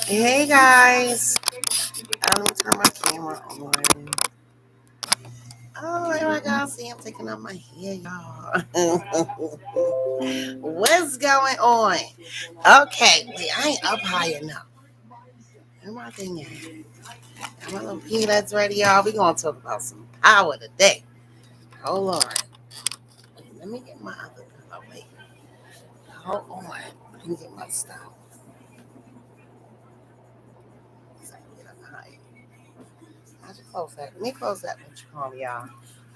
Hey guys, let me turn my camera on. Oh my God, see, I'm taking out my hair, y'all. What's going on? Okay, wait, I ain't up high enough. Where my thing at? Got my little peanuts ready, y'all. We gonna talk about some power today. Hold on. Wait, let me get my other pillow. Wait, hold on. Let me get my stuff. So I can get up high. How'd you close that? Let me close that what you call me, y'all.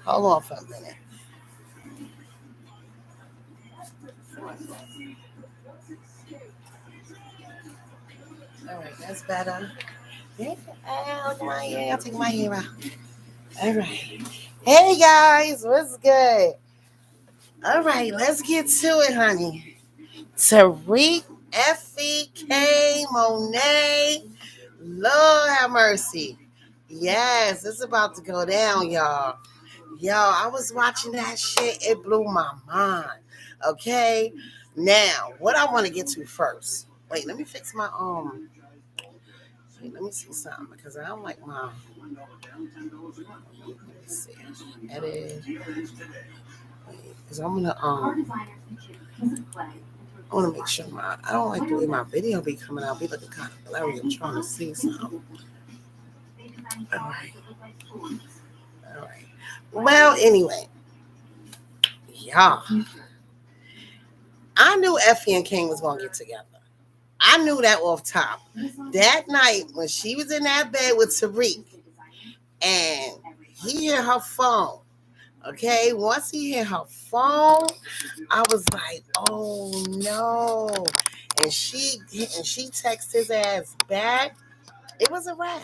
Hold on for a minute. All right, that's better. Yeah, look at my hair. I'll take my hair out. All right. Hey guys, what's good? All right, let's get to it, honey. Tariq, Effie, K, Monet, Lord have mercy. Yes, it's about to go down, y'all. Yo, I was watching that shit. It blew my mind. Okay. Now, what I want to get to first. Wait, let me fix my Wait, let me see something because I don't like my. Let me see. Edit. Because I'm gonna I want to make sure my. I don't like the way my video be coming out. Be looking kind of blurry. I'm trying to see something. All right. All right. Well, anyway, yeah, I knew Effie and King was gonna get together. I knew that off top. That night when she was in that bed with Tariq and he hit her phone. Okay, once he hit her phone, I was like, "Oh no!" And she texted his ass back. It was a wrap.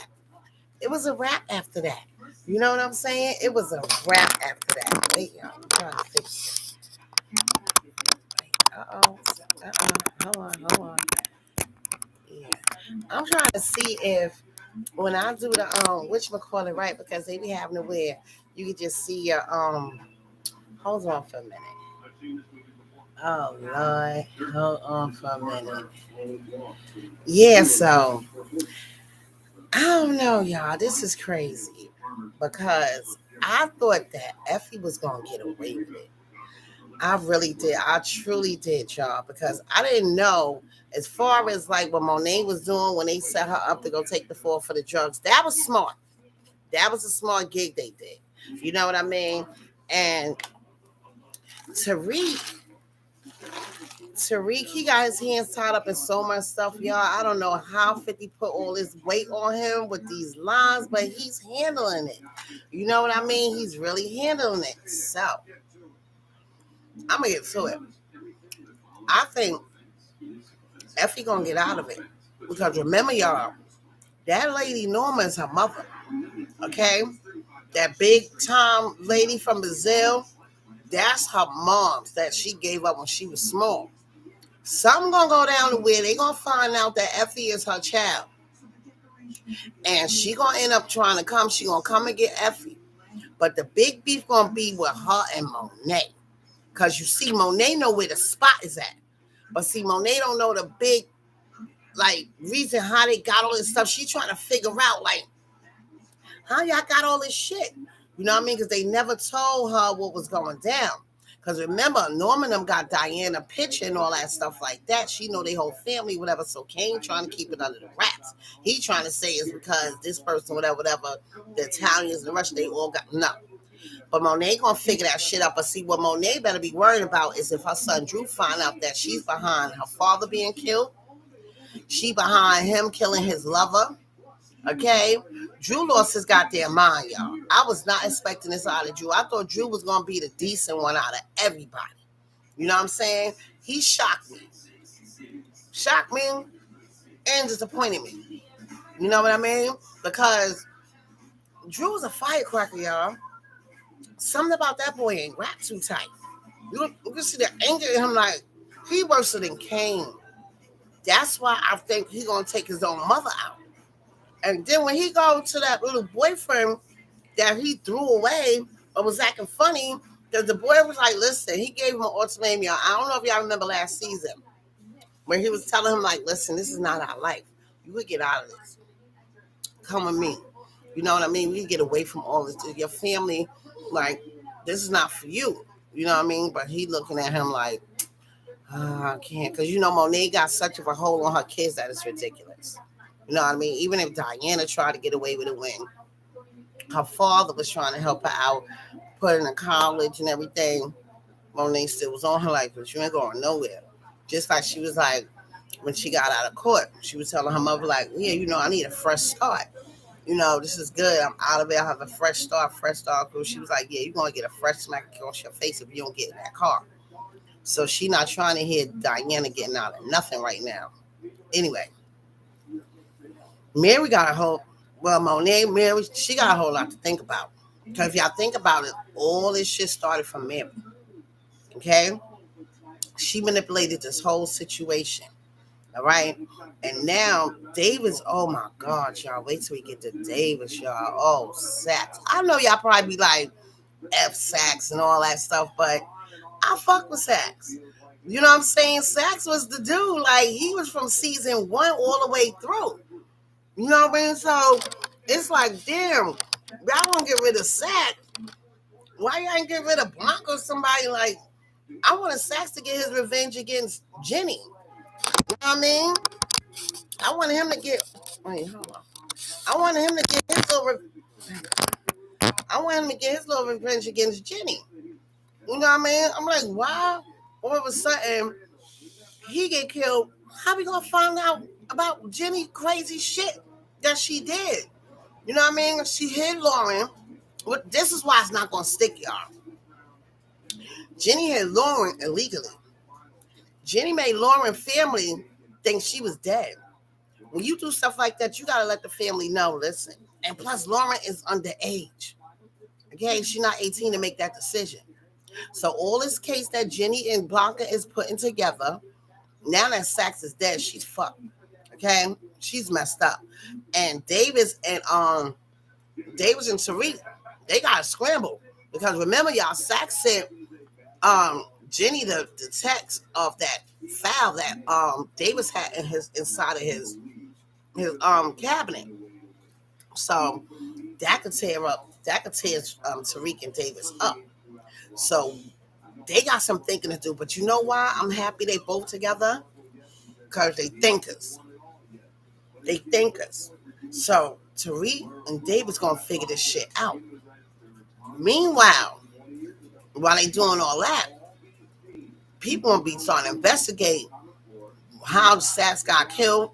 It was a wrap after that. You know what I'm saying? It was a wrap after that. Wait, y'all, I'm trying to fix it. Uh oh. Hold on. Hold on. Yeah. I'm trying to see if when I do the whatchamacallit right because they be having to wear you can just see your hold on for a minute. Oh Lord. Hold on for a minute. Yeah, so I don't know, y'all. This is crazy. Because I thought that Effie was gonna get away with it. I really did. I truly did, y'all, because I didn't know as far as like what Monet was doing when they set her up to go take the fall for the drugs. That was smart. That was a smart gig they did. You know what I mean? And Tariq, Tariq, he got his hands tied up in so much stuff, y'all. I don't know how 50 put all this weight on him with these lines, but he's handling it. You know what I mean? He's really handling it. So I'm gonna get to it. I think Effie gonna get out of it because remember, y'all, that lady Norma is her mother. Okay, that big time lady from Brazil, that's her mom's that she gave up when she was small. Something gonna go down to where they gonna find out that Effie is her child, and she gonna end up trying to come. She gonna come and get Effie, but the big beef gonna be with her and Monet, cause you see, Monet know where the spot is at, but see, Monet don't know the big like reason how they got all this stuff. She trying to figure out like how y'all got all this shit. You know what I mean? Because they never told her what was going down. Because remember, Norman them got Diana picture and all that stuff like that. She know their whole family, whatever. So Kane trying to keep it under the wraps. He trying to say it's because this person, whatever, the Italians and the Russians, they all got no. But Monet gonna figure that shit out. But see, what Monet better be worried about is if her son Drew find out that she's behind her father being killed, she behind him killing his lover. Okay, Drew lost his goddamn mind, y'all. I was not expecting this out of Drew. I thought Drew was gonna be the decent one out of everybody. You know what I'm saying? He shocked me, and disappointed me. You know what I mean? Because Drew was a firecracker, y'all. Something about that boy ain't wrapped too tight. You can see the anger in him, like he worse than Kane. That's why I think he gonna take his own mother out. And then when he go to that little boyfriend that he threw away or was acting funny, because the boy was like, listen, he gave him an ultimatum. Y'all. I don't know if y'all remember last season. where he was telling him, like, listen, this is not our life. You would get out of this. Come with me. You know what I mean? We get away from all this. Your family, like, this is not for you. You know what I mean? But he looking at him like, I can't. Because, Monet got such of a hold on her kids that it's ridiculous. You know what I mean? Even if Diana tried to get away with a win, her father was trying to help her out, put her in college and everything. Monet still was on her like, but you ain't going nowhere. Just like she was like, when she got out of court, she was telling her mother, like, yeah, I need a fresh start. This is good. I'm out of it. I have a fresh start. She was like, yeah, you're going to get a fresh smack across your face if you don't get in that car. So she not trying to hear Diana getting out of nothing right now. Anyway, Mary got a whole, Mary, she got a whole lot to think about. Because if y'all think about it, all this shit started from Mary. Okay? She manipulated this whole situation. All right. And now Davis, oh my God, y'all. Wait till we get to Davis, y'all. Oh, Sax. I know y'all probably be like F Sax and all that stuff, but I fuck with Sax. You know what I'm saying? Sax was the dude. Like, he was from season 1 all the way through. You know what I mean? So it's like, damn, y'all want to get rid of Sax. Why y'all ain't get rid of Blanca or somebody? Like, I want Sax to get his revenge against Jenny. You know what I mean? I wanted him to get. Wait, hold on. I wanted him to get his little. I want him to get his little revenge against Jenny. You know what I mean? I'm like, wow. All of a sudden, he get killed. How we gonna find out about Jenny crazy shit that she did? You know what I mean? She hid Lauren. This is why it's not gonna stick, y'all. Jenny hid Lauren illegally. Jenny made Lauren family think she was dead. When you do stuff like that, you gotta let the family know. Listen, and plus, Lauren is underage. Okay, she's not 18 to make that decision. So all this case that Jenny and Blanca is putting together, now that Sax is dead, she's fucked. Okay, she's messed up. And Davis and Tariq, they gotta scramble because remember, y'all, Sax sent Jenny the text of that file that Davis had inside of his cabinet. So that could tear Tariq and Davis up. So they got some thinking to do. But you know why I'm happy they both together? Because they thinkers. They thinkers. So Tariq and Davis gonna figure this shit out. Meanwhile, while they doing all that, people gonna be starting to investigate how Sax got killed.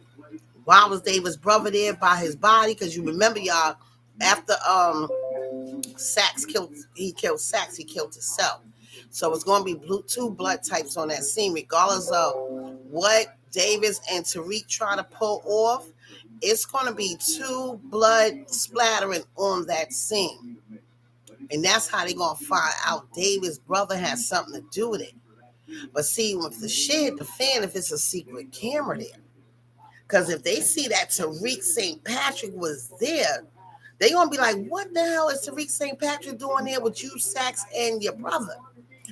Why was Davis' brother there by his body? Because you remember, y'all, after he killed Sax, he killed himself. So it's going to be two blood types on that scene, regardless of what Davis and Tariq try to pull off. It's going to be two blood splattering on that scene. And that's how they're going to find out Davis' brother has something to do with it. But see, if the shit hit the fan, if it's a secret camera there. Because if they see that Tariq St. Patrick was there, they're going to be like, what the hell is Tariq St. Patrick doing there with you, Sax, and your brother?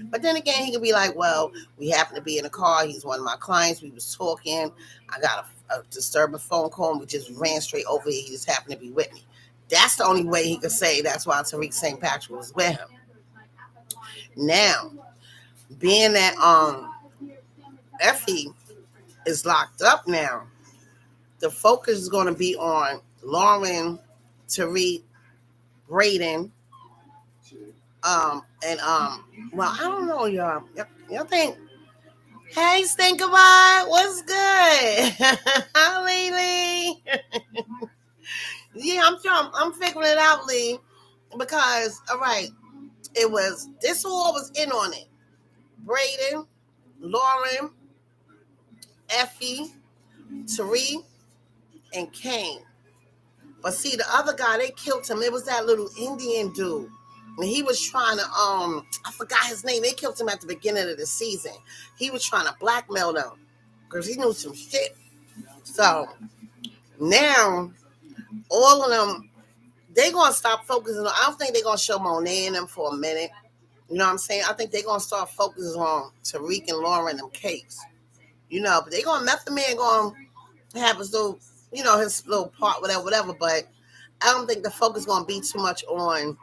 But then again, he could be like, well, we happen to be in a car. He's one of my clients. We was talking. I got a disturbing phone call, and we just ran straight over here. He just happened to be with me. That's the only way he could say that's why Tariq St. Patrick was with him. Now, being that Effie is locked up now, the focus is going to be on Lauren, Tariq, Braden, and well, I don't know, y'all. Y'all think, hey, Stinkerbot, what's good? Hi, Lee. Yeah, I'm figuring it out, Lee, because all right, this all was in on it. Braden, Lauren, Effie, Tariq, and Kane. But see, the other guy, they killed him. It was that little Indian dude. And he was trying to, I forgot his name. They killed him at the beginning of the season. He was trying to blackmail them because he knew some shit. So now, all of them, they going to stop focusing on, I don't think they're going to show Monet in them for a minute. You know what I'm saying? I think they're going to start focusing on Tariq and Lauren and them case. But they gonna Method Man gonna have his little, his little part, whatever. But I don't think the focus gonna be too much on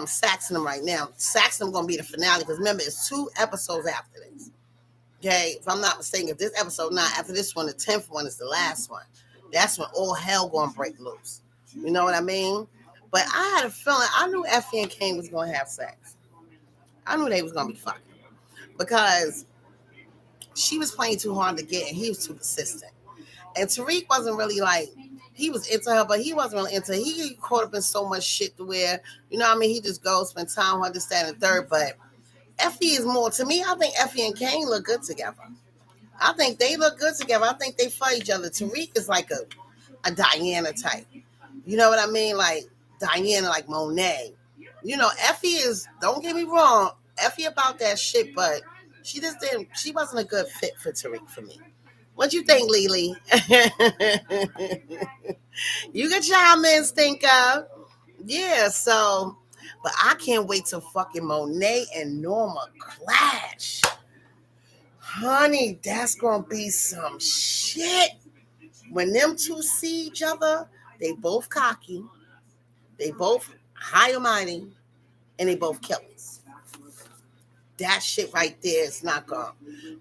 Saxon right now. Saxon gonna be the finale because remember it's 2 episodes after this. Okay, if I'm not mistaken, if this episode 9 after this one, the 10th one is the last one. That's when all hell gonna break loose. You know what I mean? But I had a feeling I knew Effie and Kane was gonna have sex. I knew they was gonna be fucking because she was playing too hard to get and he was too persistent. And Tariq wasn't really like he was into her, but he wasn't really into her. He get caught up in so much shit to where, he just goes spend time with understand the third. But Effie is more to me, I think Effie and Kane look good together. I think they look good together. I think they fight each other. Tariq is like a Diana type. You know what I mean? Like Diana, like Monet. Effie is, don't get me wrong, Effie about that shit, but she wasn't a good fit for Tariq for me. What you think, Lily? You can chime in, Stinker. Yeah, so, but I can't wait till fucking Monet and Norma clash. Honey, that's gonna be some shit. When them two see each other, they both cocky, they both high and mighty, and they both killers. That shit right there is not gonna.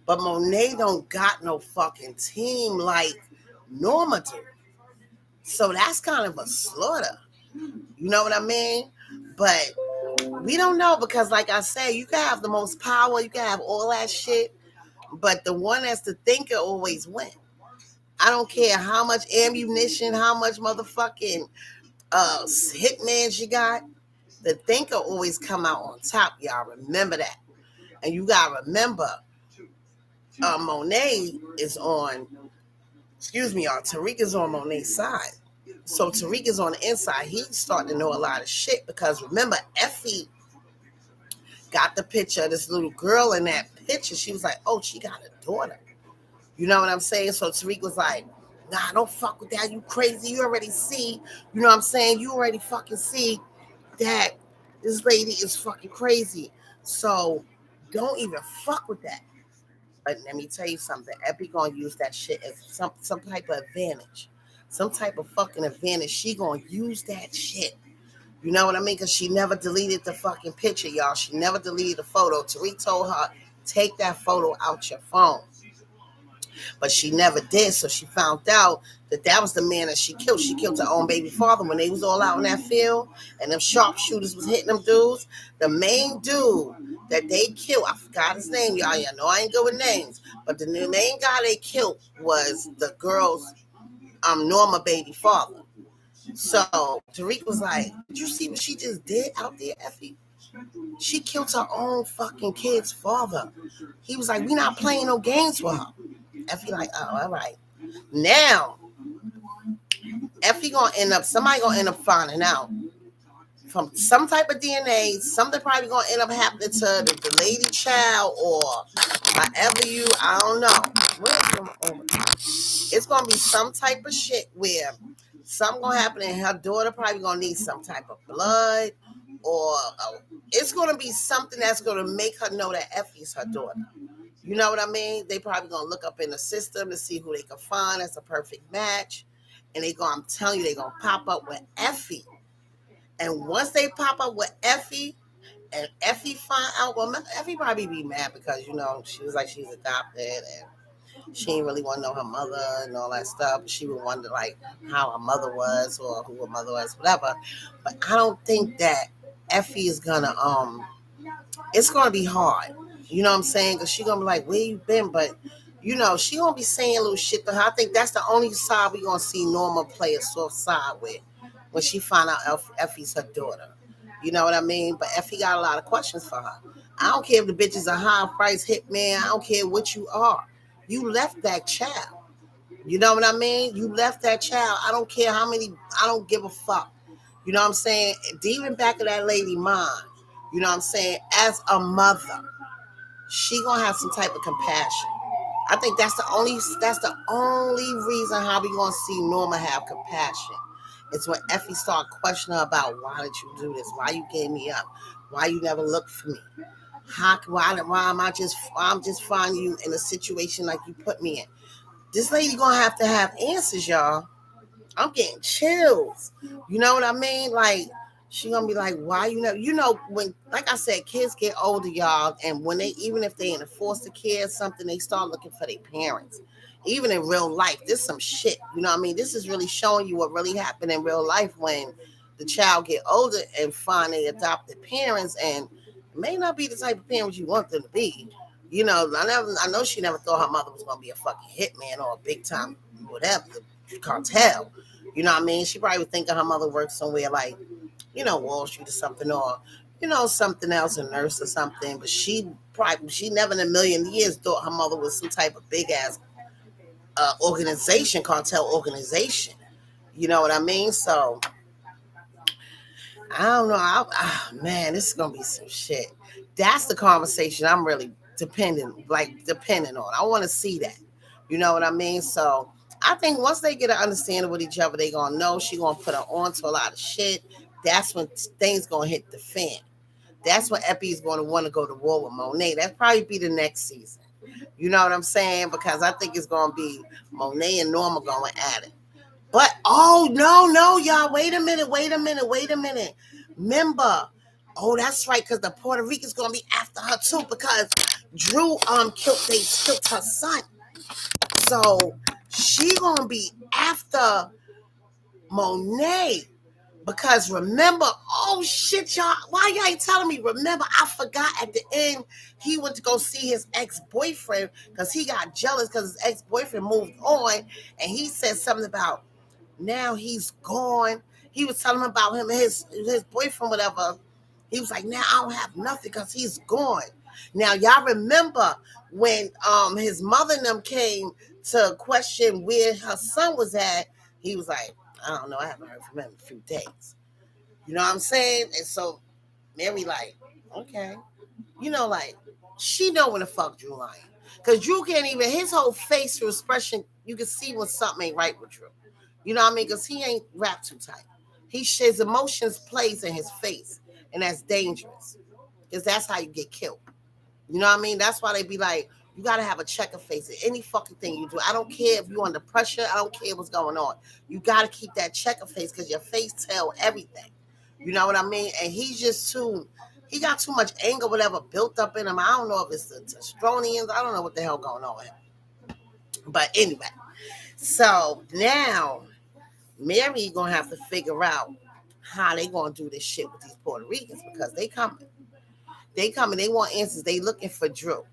But Monet don't got no fucking team like Norma do. So that's kind of a slaughter. You know what I mean? But we don't know because, like I said, you can have the most power, you can have all that shit, but the one that's the thinker always win. I don't care how much ammunition, how much motherfucking hitman you got. The thinker always come out on top. Y'all remember that, and you gotta remember, Monet is on. Excuse me, y'all. Tariq is on Monet's side. So Tariq is on the inside. He's starting to know a lot of shit because remember, Effie got the picture of this little girl in that picture. She was like, oh, she got a daughter. You know what I'm saying? So Tariq was like, nah, don't fuck with that. You crazy. You already see. You know what I'm saying? You already fucking see that this lady is fucking crazy. So don't even fuck with that. But let me tell you something. Epi gonna use that shit as some type of advantage. Some type of fucking advantage. She gonna use that shit. You know what I mean? Because she never deleted the fucking picture, y'all. She never deleted the photo. Tariq told her, take that photo out your phone. But she never did. So she found out that was the man that she killed. She killed her own baby father when they was all out in that field. And them sharpshooters was hitting them dudes. The main dude that they killed, I forgot his name, y'all. Y'all know I ain't good with names. But the main guy they killed was the girl's Norma baby father. So Tariq was like, did you see what she just did out there, Effie? She killed her own fucking kid's father. He was like, we not playing no games with her. Effie like, oh, all right. Now, somebody gonna end up finding out from some type of DNA, something probably gonna end up happening to the lady child or however I don't know. It's gonna be some type of shit where something gonna happen and her daughter probably gonna need some type of blood or it's gonna be something that's gonna make her know that Effie's her daughter. You know what I mean? They probably gonna look up in the system to see who they can find as a perfect match. And I'm telling you, they gonna pop up with Effie. And once they pop up with Effie, and Effie find out, well, Effie probably be mad because, she was like she's adopted and she didn't really want to know her mother and all that stuff. She would wonder like how her mother was or who her mother was, whatever. But I don't think that Effie is gonna it's gonna be hard. You know what I'm saying? Because she's going to be like, where you been? But, she going to be saying little shit to her. I think that's the only side we going to see Norma play a soft side with when she find out Effie's her daughter. You know what I mean? But Effie got a lot of questions for her. I don't care if the bitch is a high-price hitman. I don't care what you are. You left that child. You know what I mean? You left that child. I don't care how many. I don't give a fuck. You know what I'm saying? Even back of that lady mind. You know what I'm saying? As a mother, she gonna have some type of compassion. I think that's the only reason how we gonna see Norma have compassion. It's when Effie start questioning her about why did you do this? Why you gave me up? Why you never looked for me? Why am I'm just finding you in a situation like you put me in? This lady gonna have to have answers, y'all. I'm getting chills. You know what I mean? Like she gonna be like, why when like I said, kids get older, y'all, and when they even if they in a foster care or something, they start looking for their parents. Even in real life, this some shit. You know what I mean? This is really showing you what really happened in real life when the child get older and find they adopted parents and it may not be the type of parents you want them to be. I know she never thought her mother was gonna be a fucking hitman or a big time whatever cartel. You know what I mean? She probably would think of her mother worked somewhere like, Wall Street or something, or, something else, a nurse or something. But she never in a million years thought her mother was some type of big ass organization, cartel organization. You know what I mean? So I don't know. Man, this is gonna be some shit. That's the conversation I'm really depending on. I want to see that. You know what I mean? So I think once they get an understanding with each other, they gonna know she gonna put her on to a lot of shit. That's when things gonna hit the fan. That's when Eppie's gonna want to go to war with Monet. That probably be the next season. You know what I'm saying? Because I think it's gonna be Monet and Norma going at it. But oh no, y'all, wait a minute. Remember, oh, that's right, because the Puerto Rican's gonna be after her too, because Drew killed her son. So she gonna be after Monet. Because remember, oh shit, y'all, why y'all ain't telling me? Remember, I forgot at the end he went to go see his ex-boyfriend because he got jealous because his ex-boyfriend moved on, and he said something about now he's gone. He was telling him about him and his boyfriend, whatever. He was like, now I don't have nothing because he's gone. Now y'all remember when his mother and them came to question where her son was at. He was like, I don't know. I haven't heard from him in a few days. You know what I'm saying? And so Mary like, okay, like she know when the fuck Drew lying. Cause Drew can't even his whole facial expression, you can see when something ain't right with Drew. You know what I mean? Cause he ain't wrapped too tight. His emotions plays in his face, and that's dangerous. Cause that's how you get killed. You know what I mean? That's why they be like, you gotta have a checker face in any fucking thing you do. I don't care if you're under pressure. I don't care what's going on. You gotta keep that checker face because your face tell everything. You know what I mean? And he got too much anger, whatever, built up in him. I don't know if it's the testosterone. I don't know what the hell going on with him. But anyway, so now Mary gonna have to figure out how they gonna do this shit with these Puerto Ricans because they coming. They coming. They want answers. They looking for Drew.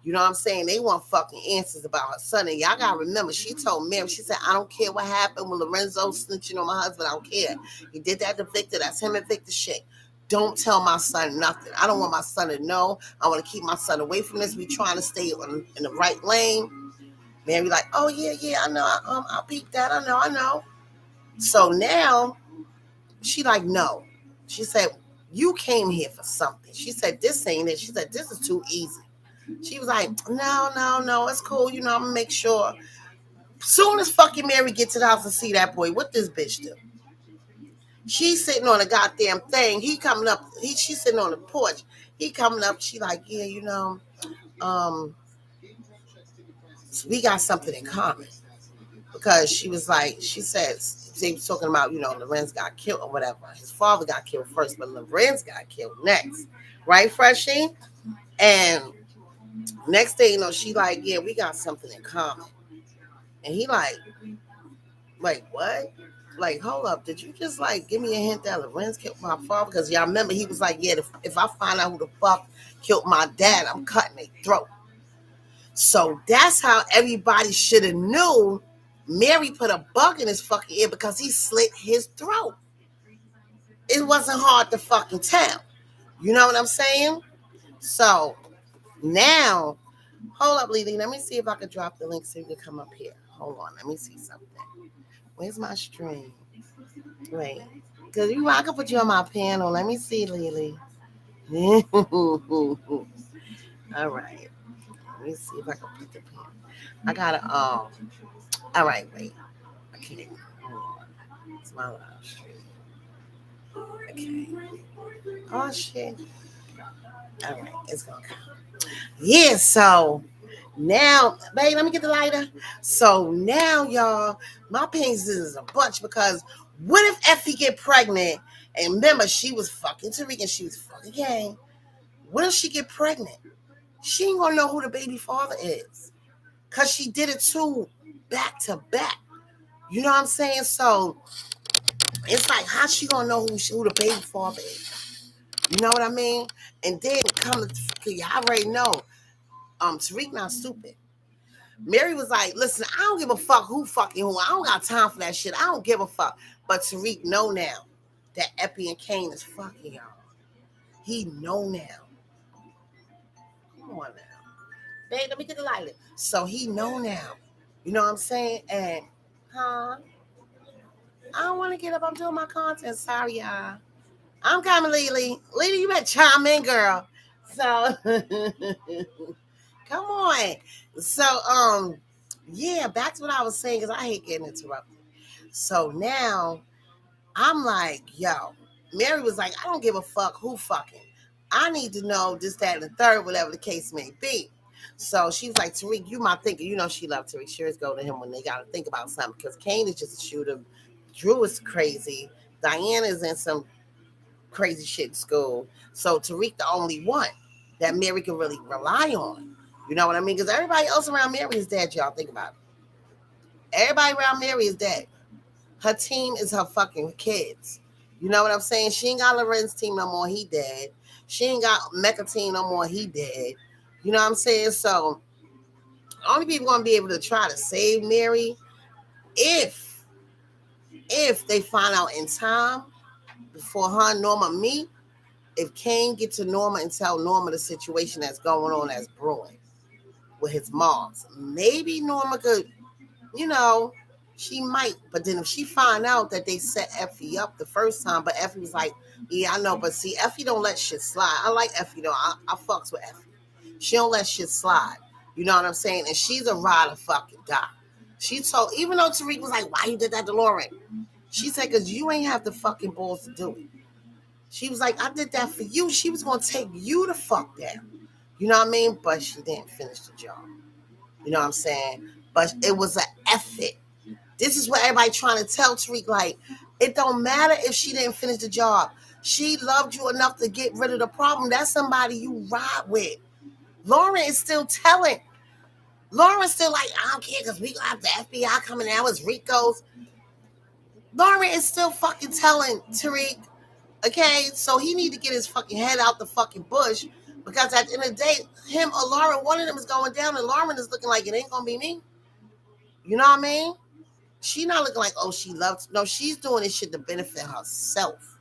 You know what I'm saying? They want fucking answers about her son. And y'all gotta remember, she told Mary, she said, I don't care what happened with Lorenzo snitching on my husband. I don't care. He did that to Victor. That's him and Victor shit. Don't tell my son nothing. I don't want my son to know. I want to keep my son away from this. We trying to stay in the right lane. Mary like, oh yeah, I know. I'll beat that. I know. So now she like, no. She said, you came here for something. She said, this ain't it. She said, this is too easy. She was like, no, it's cool. I'm gonna make sure. Soon as fucking Mary gets to the house and see that boy, what this bitch do? She's sitting on a goddamn thing. He coming up. She's sitting on the porch. He coming up. She like, yeah, um, we got something in common because she was like, she says they was talking about, Lorenz got killed or whatever. His father got killed first, but Lorenz got killed next, right, Freshie? And next thing she like, yeah, we got something in common. And he like what? Like, hold up, did you just like give me a hint that Lorenz killed my father? Because y'all remember he was like, yeah, if I find out who the fuck killed my dad, I'm cutting their throat. So that's how everybody should have knew. Mary put a bug in his fucking ear because he slit his throat. It wasn't hard to fucking tell. You know what I'm saying? So now, hold up, Lily. Let me see if I can drop the link so you can come up here. Hold on, let me see something. Where's my stream? Wait, because I can put you on my panel. Let me see, Lily. All right. Let me see if I can put the panel. I gotta all right, wait. I can't. Hold on. It's my live stream. Okay. Oh shit. All right, it's gonna come. Yeah, so now, babe, let me get the lighter. So now, y'all, my pains is a bunch because what if Effie get pregnant? And remember, she was fucking Tariq and she was fucking gay. What if she get pregnant? She ain't gonna know who the baby father is. Cause she did it too back to back. You know what I'm saying? So it's like, how she gonna know who the baby father is? You know what I mean? And then come to, you already know, Tariq not stupid. Mary was like, listen, I don't give a fuck who fucking who. I don't got time for that shit. I don't give a fuck. But Tariq know now that Epi and Kane is fucking y'all. He know now. Come on now. Babe, let me get the light. So he know now. You know what I'm saying? And, huh? I don't want to get up. I'm doing my content. Sorry, y'all. I'm coming, Lily. Lily, you better chime in, girl. So, come on. So, yeah, back to what I was saying because I hate getting interrupted. So now I'm like, yo, Mary was like, I don't give a fuck who fucking. I need to know this, that, and the third, whatever the case may be. So she was like, Tariq, you my thinker. You know she loved Tariq. She always go to him when they got to think about something because Kane is just a shooter. Drew is crazy. Diana's in some crazy shit in school. So Tariq the only one that Mary can really rely on. You know what I mean? Because everybody else around Mary is dead, y'all. Think about it. Everybody around Mary is dead. Her team is her fucking kids. You know what I'm saying? She ain't got Loren's team no more. He dead. She ain't got Mecca team no more. He dead. You know what I'm saying? So only people gonna be able to try to save Mary if they find out in time before her and Norma meet. If Kane get to Norma and tell Norma the situation that's going on that's brewing with his moms, maybe Norma could, you know, she might. But then if she find out that they set Effie up the first time, but Effie was like, yeah, I know, but see, Effie don't let shit slide. I like Effie though. I fucks with Effie. She don't let shit slide. You know what I'm saying? And she's a ride or fucking die. She told, even though Tariq was like, why you did that to Lauren? She said, because you ain't have the fucking balls to do it. She was like, I did that for you. She was going to take you the fuck down. You know what I mean? But she didn't finish the job. You know what I'm saying? But it was an effort. This is what everybody trying to tell Tariq. Like, it don't matter if she didn't finish the job. She loved you enough to get rid of the problem. That's somebody you ride with. Lauren is still telling. Lauren's still like, I don't care because we got the FBI coming out as Rico's. Lauren is still fucking telling Tariq, okay, so he need to get his fucking head out the fucking bush because at the end of the day, him or Lauren, one of them is going down and Lauren is looking like it ain't going to be me. You know what I mean? She not looking like, oh, she loves. No, she's doing this shit to benefit herself.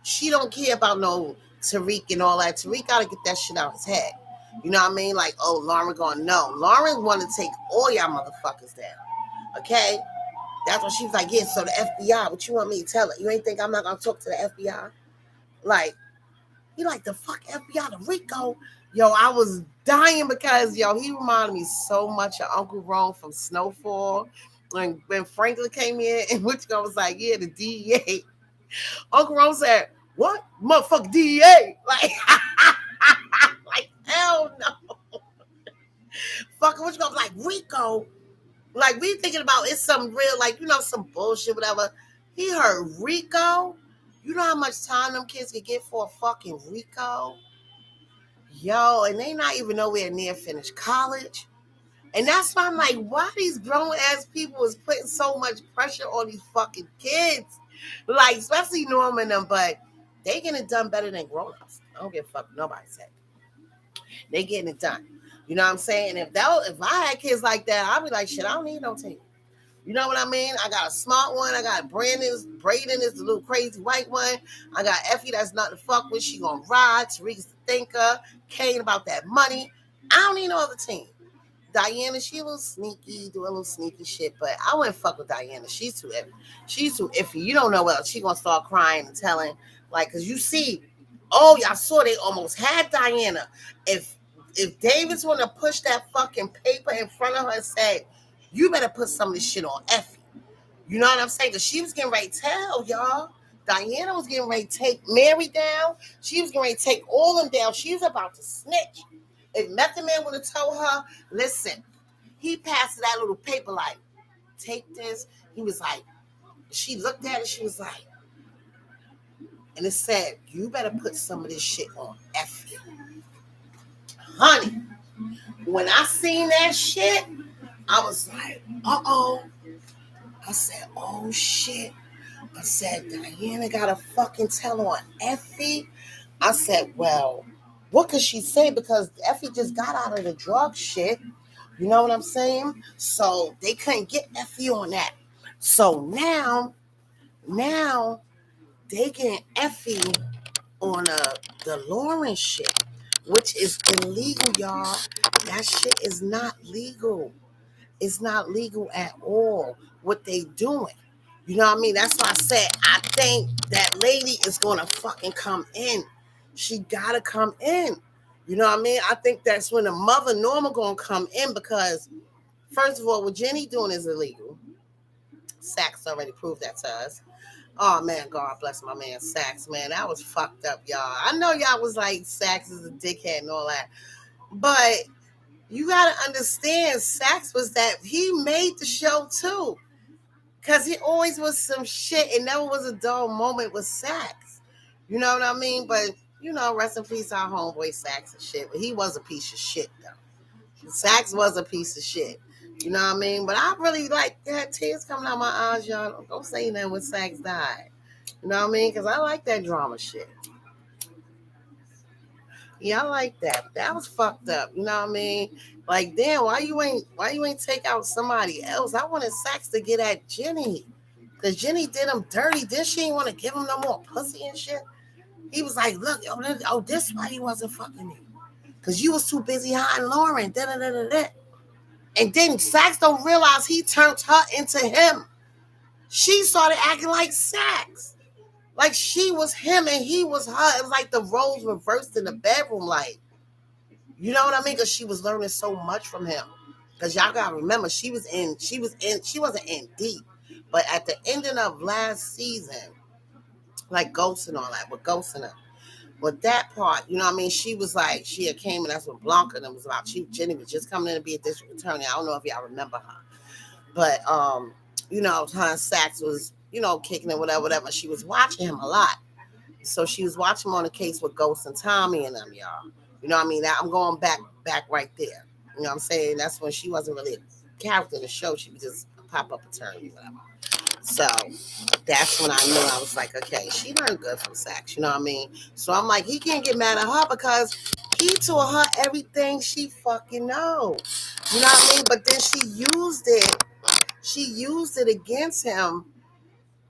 She don't care about no Tariq and all that. Tariq got to get that shit out his head. You know what I mean? Like, oh, Lauren going, no. Lauren want to take all y'all motherfuckers down. Okay? That's what she was like, yeah, so the FBI, what you want me to tell her? You ain't think I'm not going to talk to the FBI? Like, he like, the fuck FBI to Rico? Yo, I was dying because, yo, he reminded me so much of Uncle Ron from Snowfall. When Franklin came in and Which was like, yeah, the DEA. Uncle Ron said, what? Motherfucker DEA. Like, like, hell no. Fucking Which was like, Rico? Like, we thinking about it's some real, like, you know, some bullshit, whatever. He heard Rico. You know how much time them kids could get for a fucking Rico? Yo, and they not even nowhere near finished college. And that's why I'm like, why these grown-ass people is putting so much pressure on these fucking kids? Like, especially Norma and them, but they getting it done better than grown-ups. I don't give a fuck what nobody said. They getting it done. You know what I'm saying? If I had kids like that, I'd be like, shit, I don't need no team. You know what I mean? I got a smart one. I got Braden is the little crazy white one. I got Effie that's nothing to fuck with. She gonna ride. Tariq's the thinker. Kane about that money. I don't need no other team. Diana, she a little sneaky, do a little sneaky shit, but I wouldn't fuck with Diana. She's too iffy. She's too iffy. You don't know what else. She gonna start crying and telling, like, cause you see, oh, y'all saw they almost had Diana. If David's want to push that fucking paper in front of her and say, you better put some of this shit on Effie. You know what I'm saying? Because she was getting ready to tell y'all. Diana was getting ready to take Mary down. She was getting ready to take all them down. She was about to snitch. If Method Man would have told her, listen, he passed that little paper like, take this. He was like, she looked at it, she was like, and it said, you better put some of this shit on F you. Honey, when I seen that shit, I was like, uh-oh. I said, oh shit. I said, Diana got a fucking tell on Effie. I said, well, what could she say? Because Effie just got out of the drug shit. You know what I'm saying? So they couldn't get Effie on that. So now they getting Effie on the Lauren shit, which is illegal, y'all. That shit is not legal. It's not legal at all what they doing. You know what I mean? That's why I said I think that lady is gonna fucking come in. She gotta come in. You know what I mean? I think that's when the mother Norma gonna come in because first of all, what Jenny doing is illegal. Sachs already proved that to us. Oh man, God bless my man Sachs, man. That was fucked up, y'all. I know y'all was like Sachs is a dickhead and all that. But you gotta understand, Sachs was that he made the show too. Cause he always was some shit. It never was a dull moment with Sachs. You know what I mean? But you know, rest in peace, our homeboy Sachs and shit. But he was a piece of shit though. Sachs was a piece of shit. You know what I mean? But I really like had tears coming out my eyes, y'all. Don't say nothing when Sachs died. You know what I mean? Because I like that drama shit. Yeah, I like that. That was fucked up. You know what I mean? Like, damn, why you ain't take out somebody else? I wanted Sachs to get at Jenny. Cause Jenny did him dirty. Then she didn't want to give him no more pussy and shit. He was like, look, this why he wasn't fucking me. Cause you was too busy hiding Lauren. Da, da, da, da, da. And then Sachs don't realize he turned her into him. She started acting like Sachs. Like she was him and he was her. It was like the roles reversed in the bedroom. Like, you know what I mean? Because she was learning so much from him. Because y'all gotta remember, she wasn't in deep. But at the ending of last season, like Ghost and all that, with Ghost and them, with that part, you know what I mean? She was like, she had came and that's what Blanca and them was about. Jenny was just coming in to be a district attorney. I don't know if y'all remember her. But you know, her and Sachs was, you know, kicking it, whatever. She was watching him a lot. So she was watching him on the case with Ghost and Tommy and them, y'all. You know what I mean? I'm going back right there. You know what I'm saying? That's when she wasn't really a character in the show. She was just a pop-up attorney, whatever. So that's when I knew I was like, okay, she learned good from Sachs. You know what I mean? So I'm like, he can't get mad at her because he taught her everything she fucking know. You know what I mean? But then she used it. She used it against him.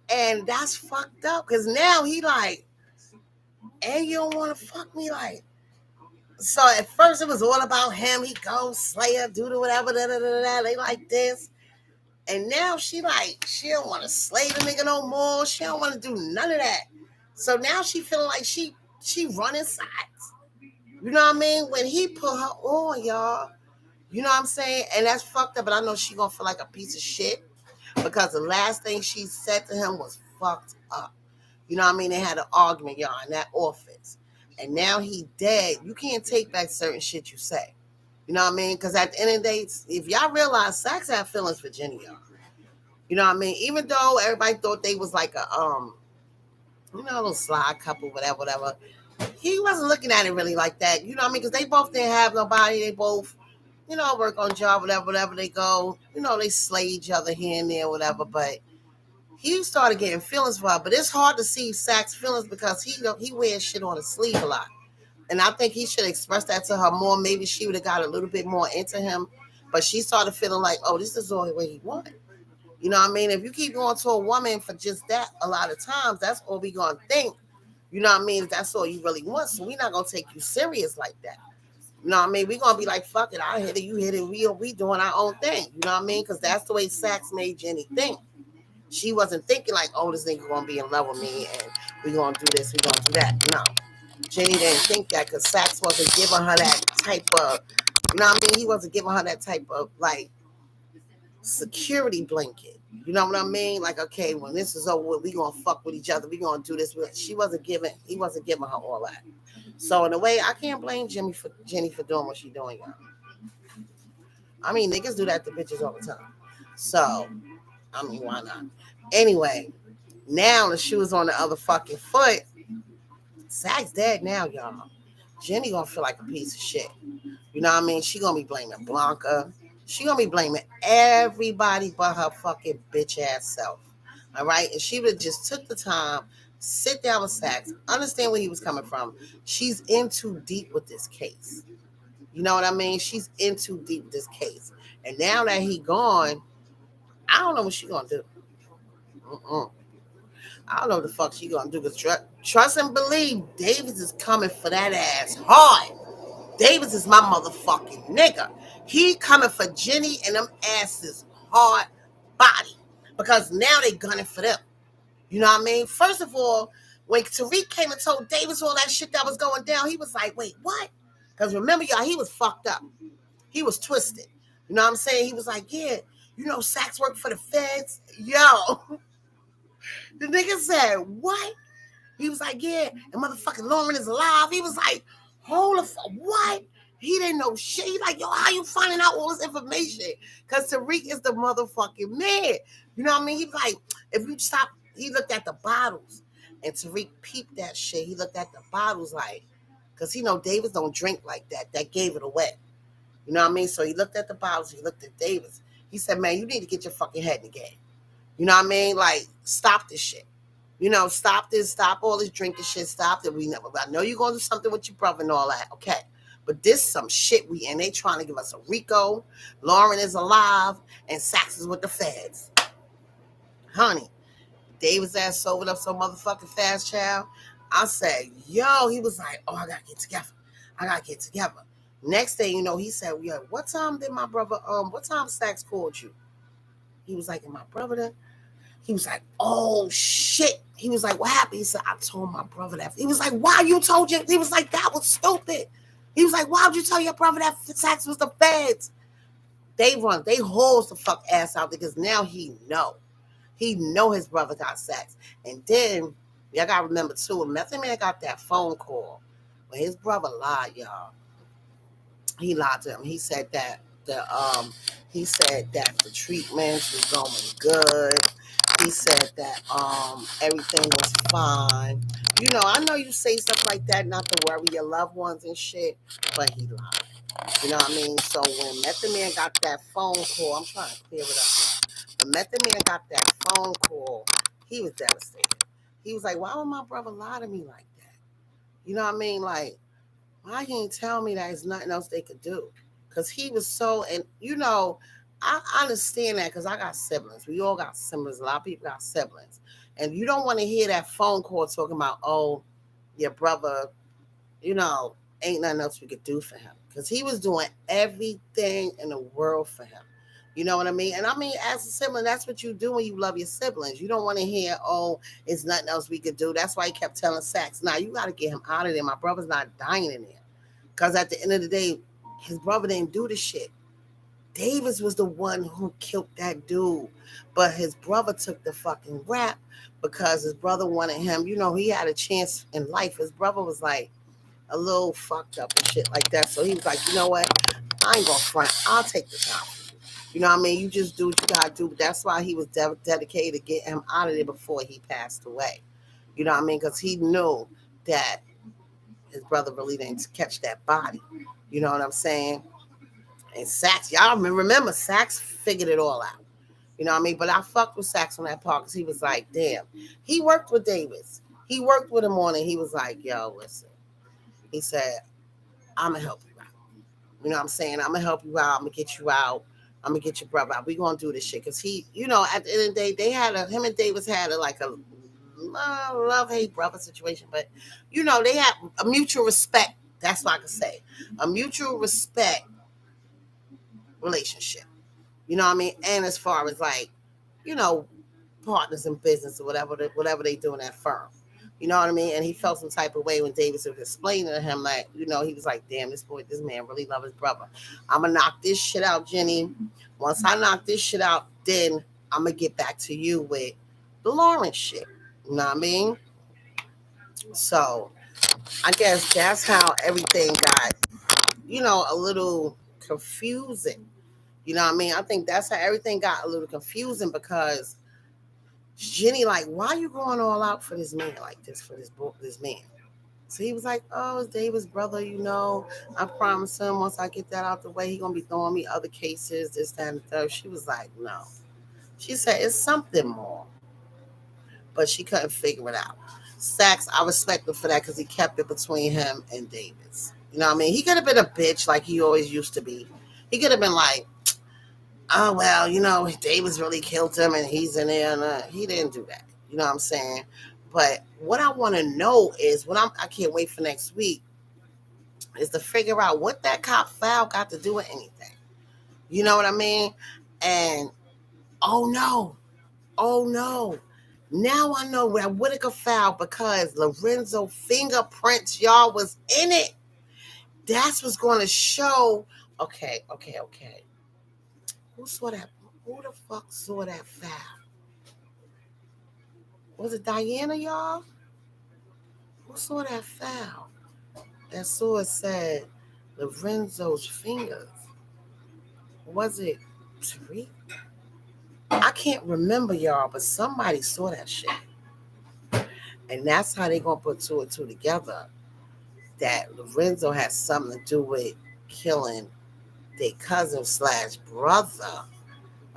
And that's fucked up. Because now he like, and you don't want to fuck me like. So at first it was all about him. He goes, Slayer, do the whatever, da, da, da, da. They like this. And now she like, she don't want to slay the nigga no more. She don't want to do none of that. So now she feeling like she running sides. You know what I mean? When he put her on, y'all, you know what I'm saying? And that's fucked up. But I know she gonna feel like a piece of shit because the last thing she said to him was fucked up. You know what I mean? They had an argument, y'all, in that office. And now he dead. You can't take back certain shit you say. You know what I mean? Because at the end of the day, if y'all realize Sachs had feelings for Jenny, y'all. You know what I mean? Even though everybody thought they was like a you know, a little slide couple, whatever. He wasn't looking at it really like that. You know what I mean? Because they both didn't have nobody. They both, you know, work on job, whatever they go. You know, they slay each other here and there, whatever. But he started getting feelings for her. But it's hard to see Sachs' feelings because he wears shit on his sleeve a lot. And I think he should express that to her more. Maybe she would have got a little bit more into him. But she started feeling like, oh, this is all the way he wanted. You know what I mean? If you keep going to a woman for just that, a lot of times, that's all we going to think. You know what I mean? If that's all you really want. So we're not going to take you serious like that. You know what I mean? We're going to be like, fuck it. I hit it. You hit it. We doing our own thing. You know what I mean? Because that's the way Sachs made Jenny think. She wasn't thinking like, oh, this nigga going to be in love with me and we're going to do this, we're going to do that. No. Jenny didn't think that because Sachs wasn't giving her that type of, you know what I mean? He wasn't giving her that type of, like, security blanket. You know what I mean? Like, okay, when this is over, we gonna fuck with each other. We gonna do this. He wasn't giving her all that. So in a way, I can't blame Jenny for doing what she doing, y'all. I mean, niggas do that to bitches all the time. So, I mean, why not? Anyway, now the shoe is on the other fucking foot. Zach's dead now, y'all. Jenny gonna feel like a piece of shit. You know what I mean? She gonna be blaming Blanca. She gonna be blaming everybody but her fucking bitch ass self. All right? And she would have just took the time, sit down with Sachs, understand where he was coming from. She's in too deep with this case. You know what I mean? She's in too deep with this case. And now that he gone, I don't know what she gonna do. Mm-mm. I don't know what the fuck she gonna do. Cause trust and believe, Davis is coming for that ass hard. Davis is my motherfucking nigga. He coming for Jenny and them asses hard body. Because now they gunning for them. You know what I mean? First of all, when Tariq came and told Davis all that shit that was going down, he was like, wait, what? Because remember, y'all, he was fucked up. He was twisted. You know what I'm saying? He was like, yeah, you know, Sachs worked for the feds. Yo, the nigga said, what? He was like, yeah, and motherfucking Lauren is alive. He was like, hold the fuck, what? He didn't know shit. He like, yo, how you finding out all this information? Because Tariq is the motherfucking man. You know what I mean? He was like, if you stop, he looked at the bottles. And Tariq peeped that shit. He looked at the bottles like, because he know Davis don't drink like that. That gave it away. You know what I mean? So he looked at the bottles. He looked at Davis. He said, man, you need to get your fucking head in the game. You know what I mean? Like, stop this shit. You know, stop this, stop all this drinking shit, stop it. I know you're gonna do something with your brother and all that, okay. But this some shit and they trying to give us a Rico, Lauren is alive, and Sachs is with the feds. Honey, Davis ass sobered up so motherfucking fast, child. I said, yo, he was like, oh, I gotta get together. I gotta get together. Next thing you know, he said, yo, what time did my brother, what time Sachs called you? He was like, and my brother then? He was like, oh, shit. He was like, what happened? He said, I told my brother that. He was like, why you told you? He was like, that was stupid. He was like, why would you tell your brother that Sachs was the feds? They hauls the fuck ass out because now he know. He know his brother got Sachs. And then, y'all got to remember, too, when Method Man got that phone call, when his brother lied, y'all, he lied to him. He said that the treatments was going good. He said that everything was fine. You know, I know you say stuff like that not to worry your loved ones and shit, but he lied. You know what I mean? So when Method Man got that phone call, I'm trying to clear it up now. When Method Man got that phone call, he was devastated. He was like, why would my brother lie to me like that? You know what I mean? Like, why he ain't tell me that there's nothing else they could do? Because he was so, and you know, I understand that because I got siblings. We all got siblings. A lot of people got siblings. And you don't want to hear that phone call talking about, oh, your brother, you know, ain't nothing else we could do for him. Because he was doing everything in the world for him. You know what I mean? And I mean, as a sibling, that's what you do when you love your siblings. You don't want to hear, oh, it's nothing else we could do. That's why he kept telling Sachs, nah, you got to get him out of there. My brother's not dying in there. Because at the end of the day, his brother didn't do the shit. Davis was the one who killed that dude. But his brother took the fucking rap because his brother wanted him. You know, he had a chance in life. His brother was like a little fucked up and shit like that. So he was like, you know what? I ain't going to front. I'll take the time. You know what I mean? You just do what you got to do. That's why he was dedicated to get him out of there before he passed away. You know what I mean? Because he knew that his brother really didn't catch that body. You know what I'm saying? And Sachs, y'all remember Sachs figured it all out. You know what I mean? But I fucked with Sachs on that part because he was like, damn. He worked with Davis. He worked with him on it. He was like, yo, listen. He said, I'm going to help you out. You know what I'm saying? I'm going to help you out. I'm going to get you out. I'm going to get your brother out. We going to do this shit. Because he, you know, at the end of the day, him and Davis had like a love-hate brother situation. But, you know, they had a mutual respect. That's what I can say. A mutual respect relationship. You know what I mean? And as far as like, you know, partners in business or whatever they do in that firm. You know what I mean? And he felt some type of way when Davis was explaining to him, like, he was like, damn, this man really love his brother. I'm gonna knock this shit out, Jenny. Once I knock this shit out, then I'm gonna get back to you with the Lawrence shit. You know what I mean? So I guess that's how everything got, a little confusing. You know what I mean? I think that's how everything got a little confusing because Jenny, like, why you going all out for this man like this, for this man? So he was like, oh, it's David's brother, I promised him once I get that out the way, he gonna be throwing me other cases, this, that, and the third. She was like, no. She said, it's something more. But she couldn't figure it out. Sachs, I respect him for that because he kept it between him and Davis. You know what I mean? He could have been a bitch like he always used to be. He could have been like, oh, well, Davis really killed him and he's in there. And, he didn't do that. You know what I'm saying? But what I want to know is I can't wait for next week is to figure out what that cop file got to do with anything. You know what I mean? And oh no. Now I know where Whitaker filed because Lorenzo fingerprints, y'all, was in it. That's what's going to show. Okay. Who saw that? Who the fuck saw that file? Was it Diana, y'all? Who saw that file? That saw it said Lorenzo's fingers. Was it Tariq? I can't remember, y'all, but somebody saw that shit. And that's how they gonna put two and two together. That Lorenzo has something to do with killing their cousin / brother.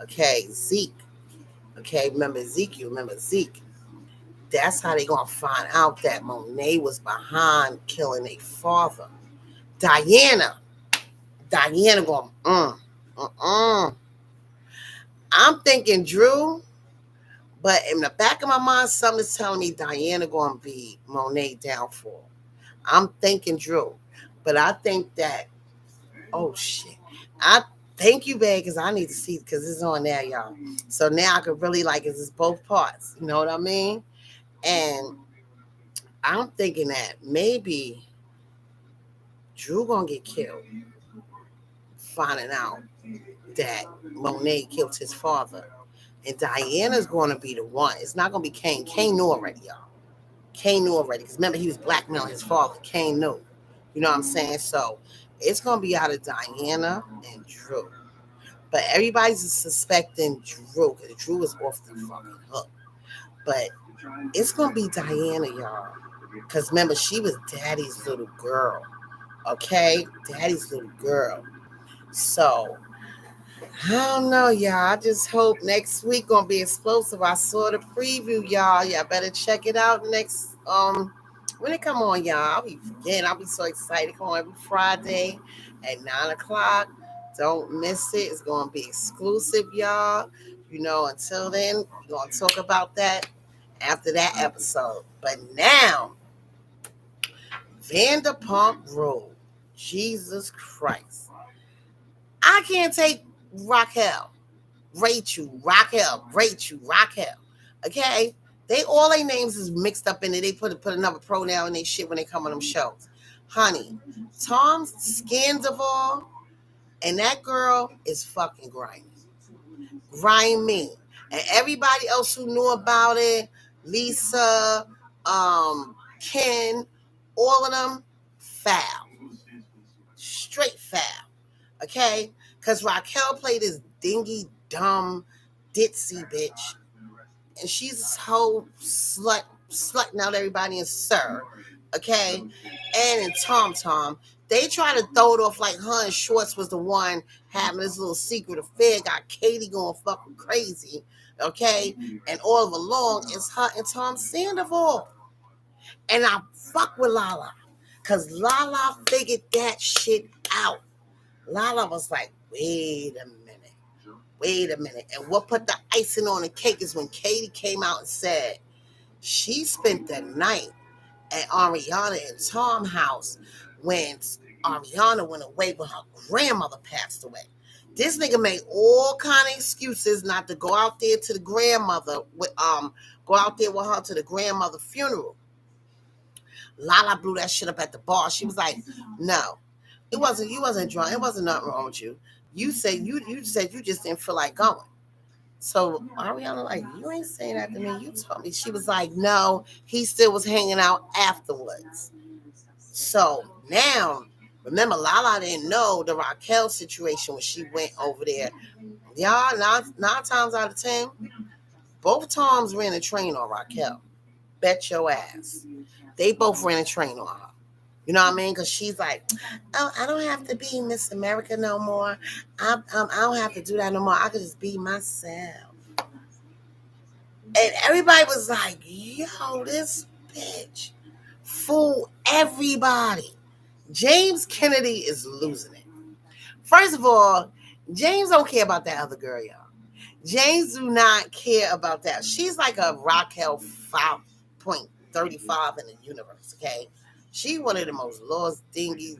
Okay, Zeke. Okay, remember Zeke? You remember Zeke? That's how they gonna find out that Monet was behind killing their father. Diana going, I'm thinking Drew, but in the back of my mind, something's telling me Diana gonna be Monet downfall. I'm thinking Drew, but I think that, oh shit, I thank you, babe, because I need to see because it's on there, y'all. So now I could really like it's both parts. You know what I mean? And I'm thinking that maybe Drew gonna get killed, finding out that Monet killed his father. And Diana's going to be the one. It's not going to be Kane. Kane knew already, y'all. Kane knew already. Because remember, he was blackmailing his father. Kane knew. You know what I'm saying? So it's going to be out of Diana and Drew. But everybody's suspecting Drew. Because Drew is off the fucking hook. But it's going to be Diana, y'all. Because remember, she was daddy's little girl. Okay? Daddy's little girl. So I don't know, y'all. I just hope next week gonna be explosive. I saw the preview, y'all. Y'all better check it out next. When it come on, y'all. I'll be forgetting. I'll be so excited. Come on every Friday at 9:00. Don't miss it. It's gonna be exclusive, y'all. Until then, we're gonna talk about that after that episode. But now, Vanderpump Road. Jesus Christ. I can't take Raquel. Raquel. Okay? They all their names is mixed up in it. They put another pronoun in their shit when they come on them shows. Honey, Tom Scandival and that girl is fucking grimy. Grimy. And everybody else who knew about it, Lisa, Ken, all of them, foul. Straight foul. Okay? Because Raquel played this dingy, dumb, ditzy bitch. And she's this whole slutting out everybody in Sir. Okay? And in Tom Tom, they try to throw it off like her and Schwartz was the one having this little secret affair, got Katie going fucking crazy. Okay? And all of along, it's her and Tom Sandoval. And I fuck with Lala. Because Lala figured that shit out. Lala was like, wait a minute. And what put the icing on the cake is when Katie came out and said she spent the night at Ariana and Tom's house when Ariana went away when her grandmother passed away. This nigga made all kind of excuses not to go out there to the grandmother with go out there with her to the grandmother funeral. Lala blew that shit up at the bar. She was like, no, it wasn't. You wasn't drunk. It wasn't nothing wrong with you. You said you just didn't feel like going. So Ariana, like, you ain't saying that to me. You told me. She was like, no, he still was hanging out afterwards. So now, remember, Lala didn't know the Raquel situation when she went over there. Y'all, nine times out of 10, both Toms ran a train on Raquel. Bet your ass. They both ran a train on her. You know what I mean? Because she's like, oh, I don't have to be Miss America no more. I don't have to do that no more. I could just be myself. And everybody was like, yo, this bitch fool everybody. James Kennedy is losing it. First of all, James don't care about that other girl, y'all. James do not care about that. She's like a Raquel 5.35 in the universe, okay? She one of the most lost, dingy,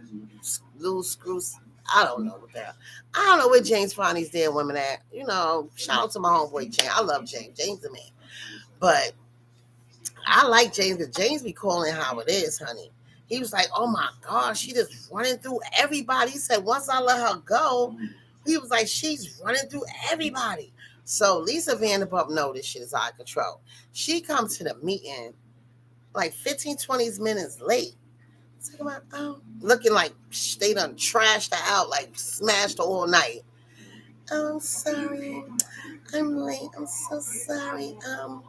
loose screws. I don't know what that. I don't know where James find these damn women at. You know, shout out to my homeboy James. I love James. James the man. But I like James, but James be calling how it is, honey. He was like, oh my God, she just running through everybody. He said, once I let her go, he was like, she's running through everybody. So Lisa Vanderpump know this shit is out of control. She comes to the meeting like 15, 20 minutes late. Talking about, oh, looking like they done trashed her out, like smashed her all night. Oh, I'm sorry. I'm late. I'm so sorry. I'm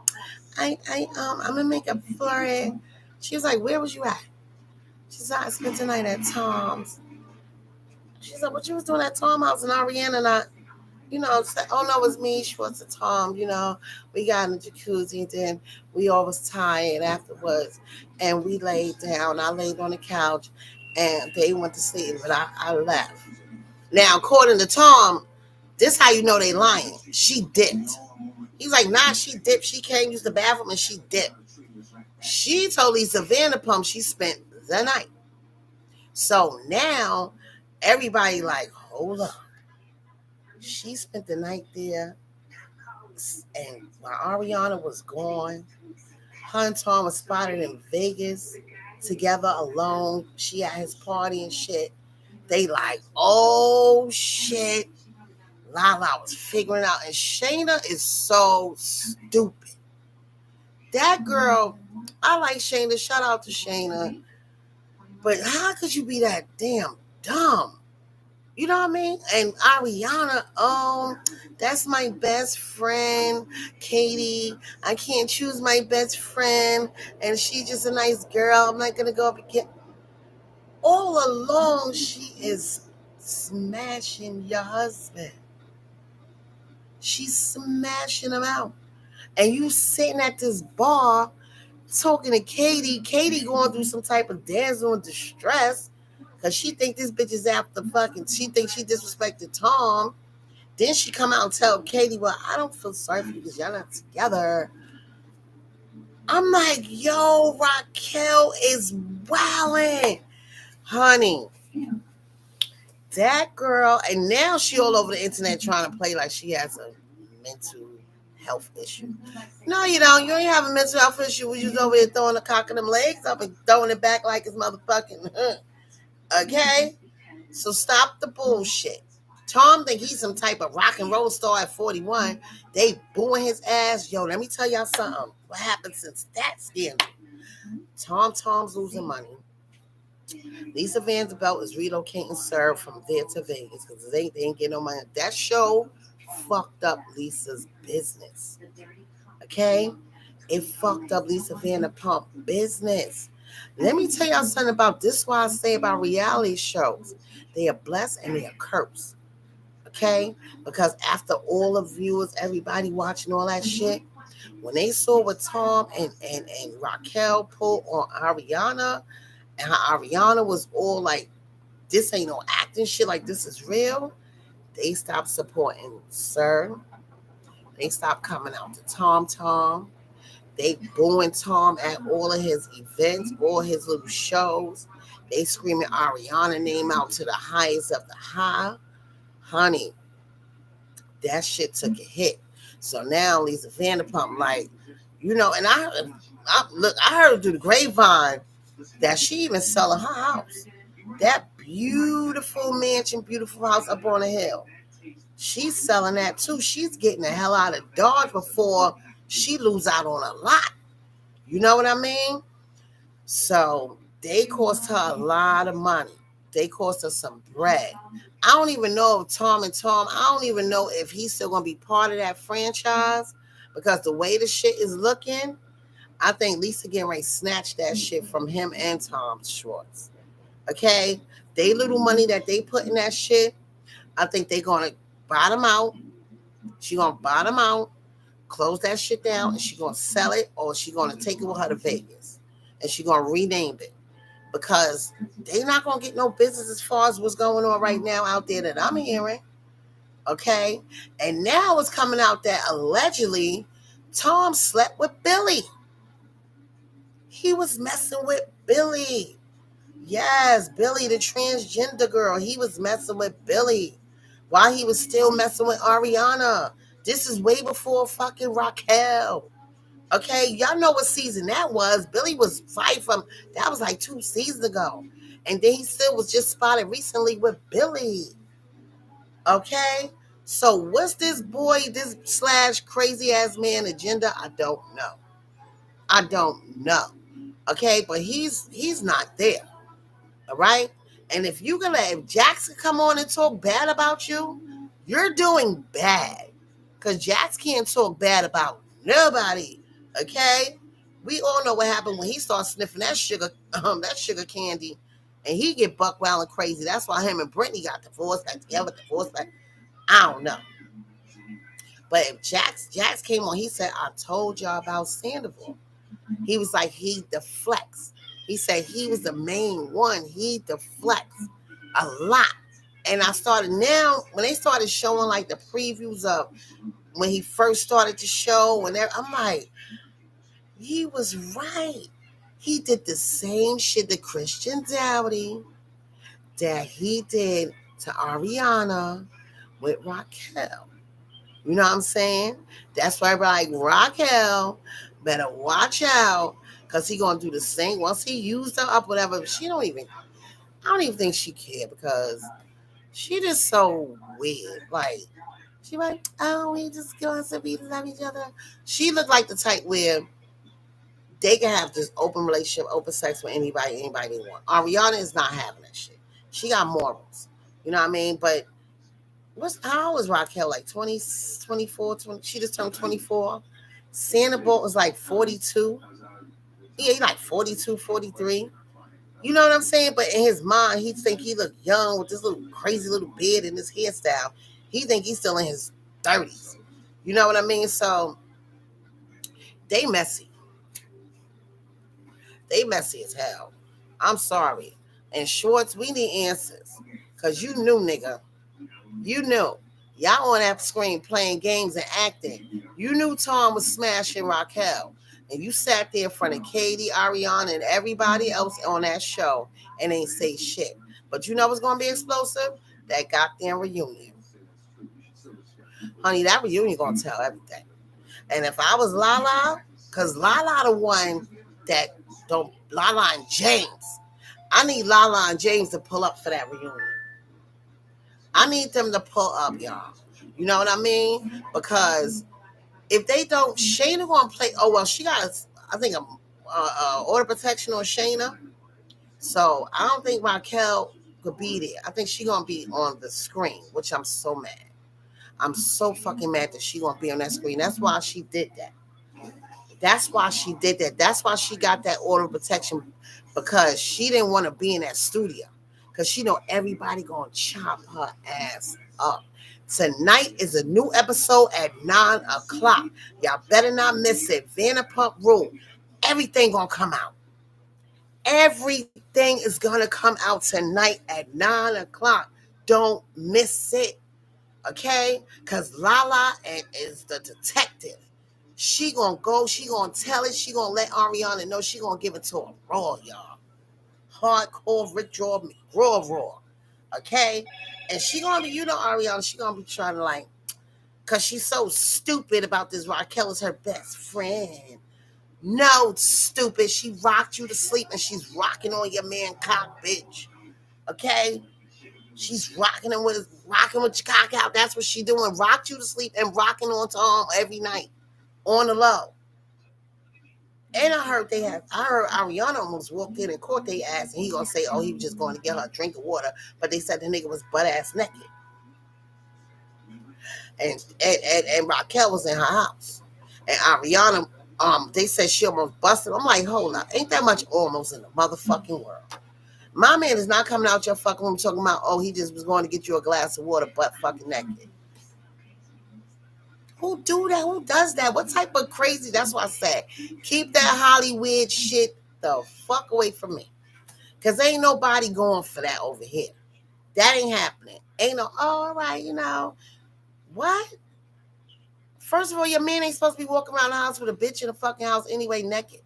gonna make up for it. She was like, where was you at? She said, I spent the night at Tom's. She said, what you was doing at Tom's house? And Ariana and I, said, oh no, it was me, Schwartz and Tom, we got in the jacuzzi, and then we all was tired afterwards, and we laid down. I laid on the couch, and they went to sleep, but I left. Now, according to Tom, this how you know they lying. She dipped. He's like, nah, she dipped. She came, use the bathroom, and she dipped. She told Lisa Vanderpump she spent the night. So now everybody like, hold on. She spent the night there, and while Ariana was gone, her and Tom was spotted in Vegas together alone. She at his party and shit. They like, oh shit. Lala was figuring out, and Shayna is so stupid. That girl, I like Shayna. Shout out to Shayna. But how could you be that damn dumb? You know what I mean? And Ariana, that's my best friend, Katie. I can't choose my best friend, and she's just a nice girl. I'm not gonna go up and get. All along, she is smashing your husband. She's smashing him out, and you sitting at this bar talking to Katie. Katie going through some type of damsel in distress because she think this bitch is after fucking. She thinks she disrespected Tom. Then she come out and tell Katie, well, I don't feel sorry for you because y'all not together. I'm like, yo, Raquel is wilding. Honey, that girl, and now she all over the internet trying to play like she has a mental health issue. No, you don't. You ain't have a mental health issue when you was over there throwing the cock of them legs up and throwing it back like it's motherfucking. Okay? So stop the bullshit. Tom think he's some type of rock and roll star at 41. They booing his ass. Yo, let me tell y'all something. What happened since that scandal? Tom's losing money. Lisa Vanderbilt is relocating Sir from there to Vegas because they ain't getting no money. That show fucked up Lisa's business. Okay? It fucked up Lisa Vanderpump business. Let me tell y'all something about this. Why I say about reality shows. They are blessed and they are cursed. Okay? Because after all the viewers, everybody watching all that shit, when they saw what Tom and Raquel pulled on Ariana, and how Ariana was all like, this ain't no acting shit, like this is real, they stopped supporting Sir. They stopped coming out to Tom. They booing Tom at all of his events, all his little shows. They screaming Ariana name out to the highest of the high. Honey, that shit took a hit. So now Lisa Vanderpump, like, and I heard through the grapevine, that she even selling her house. That beautiful mansion, beautiful house up on the hill. She's selling that too. She's getting the hell out of Dodge before she lose out on a lot. You know what I mean? So they cost her a lot of money. They cost her some bread. I don't even know if Tom, I don't even know if he's still going to be part of that franchise because the way the shit is looking, I think Lisa getting ready to snatch that shit from him and Tom Schwartz. Okay? They little money that they put in that shit, I think they going to bottom out. She going to bottom out, close that shit down, and she going to sell it or she going to take it with her to Vegas. And she going to rename it. Because they're not going to get no business as far as what's going on right now out there that I'm hearing. Okay? And now it's coming out that allegedly Tom slept with Billy. He was messing with Billy. Yes, Billy, the transgender girl. He was messing with Billy while he was still messing with Ariana. This is way before fucking Raquel. Okay, y'all know what season that was. Billy was fight from that was like 2 seasons ago. And then he still was just spotted recently with Billy. Okay? So what's this boy, this slash crazy ass man agenda? I don't know. I don't know. Okay, but he's not there. All right? And if Jackson come on and talk bad about you, you're doing bad. Because Jax can't talk bad about nobody. Okay? We all know what happened when he started sniffing that sugar candy, and he get buck wild and crazy. That's why him and Brittany got divorced, got together, divorced. I don't know. But if Jax came on, he said, I told y'all about Sandoval. He was like, he deflects. He said he was the main one. He deflects a lot. And I started now, when they started showing like the previews of when he first started the show, I'm like, he was right. He did the same shit to Christian Dowdy that he did to Ariana with Raquel. You know what I'm saying? That's why like Raquel better watch out because he gonna do the same. Once he used her up, whatever, I don't even think she cared because she just so weird. Like, she like, oh, we just going to be love each other. She looked like the type where they can have this open relationship, open sex with anybody they want. Ariana is not having that shit. She got morals. You know what I mean? But how old is Raquel? Like 20, 24, 20, she just turned 24. Sandoval was like 42. Yeah, he like 42, 43. You know what I'm saying? But in his mind, he think he look young with this little crazy little beard and this hairstyle. He think he's still in his 30s. You know what I mean? So they messy. They messy as hell. I'm sorry. And Schwartz, we need answers. Because you knew, nigga. You knew. Y'all on that screen playing games and acting. You knew Tom was smashing Raquel. And you sat there in front of Katie, Ariana, and everybody else on that show and ain't say shit. But you know what's going to be explosive? That goddamn reunion. Honey, that reunion going to tell everything. And if I was Lala, because Lala the one that don't, Lala and James, I need Lala and James to pull up for that reunion. I need them to pull up, y'all. You know what I mean? Because if they don't, Shayna gonna play. Oh well, she got, I think, a order protection on Shayna. So I don't think Raquel could be there. I think she gonna be on the screen, which I'm so mad. I'm so fucking mad that she gonna be on that screen. That's why she did that. That's why she did that. That's why she got that order of protection because she didn't want to be in that studio because she know everybody gonna chop her ass up. Tonight is a new episode at 9 o'clock. Y'all better not miss it. Vanderpump Rule. Everything gonna come out. Everything is gonna come out tonight at 9 o'clock. Don't miss it. Okay? Because Lala is the detective. She gonna go, she gonna tell it, she gonna let Ariana know, she gonna give it to her raw, y'all. Hardcore Rick raw. Okay? And she gonna be, Ariana, she gonna be trying to like, cause she's so stupid about this. Raquel is her best friend. No, stupid. She rocked you to sleep and she's rocking on your man cock, bitch. Okay? She's rocking with your cock out. That's what she doing. Rocked you to sleep and rocking on Tom every night. On the low. And I heard Ariana almost walked in and caught their ass and he gonna say, oh, he was just going to get her a drink of water. But they said the nigga was butt ass naked. And Raquel was in her house. And Ariana, they said she almost busted. I'm like, hold up, ain't that much almost in the motherfucking world. My man is not coming out your fucking room talking about, oh, he just was going to get you a glass of water, butt fucking naked. Who do that? Who does that? What type of crazy? That's what I said. Keep that Hollywood shit the fuck away from me. Because ain't nobody going for that over here. That ain't happening. Ain't no, oh, all right, what? First of all, your man ain't supposed to be walking around the house with a bitch in the fucking house anyway, naked.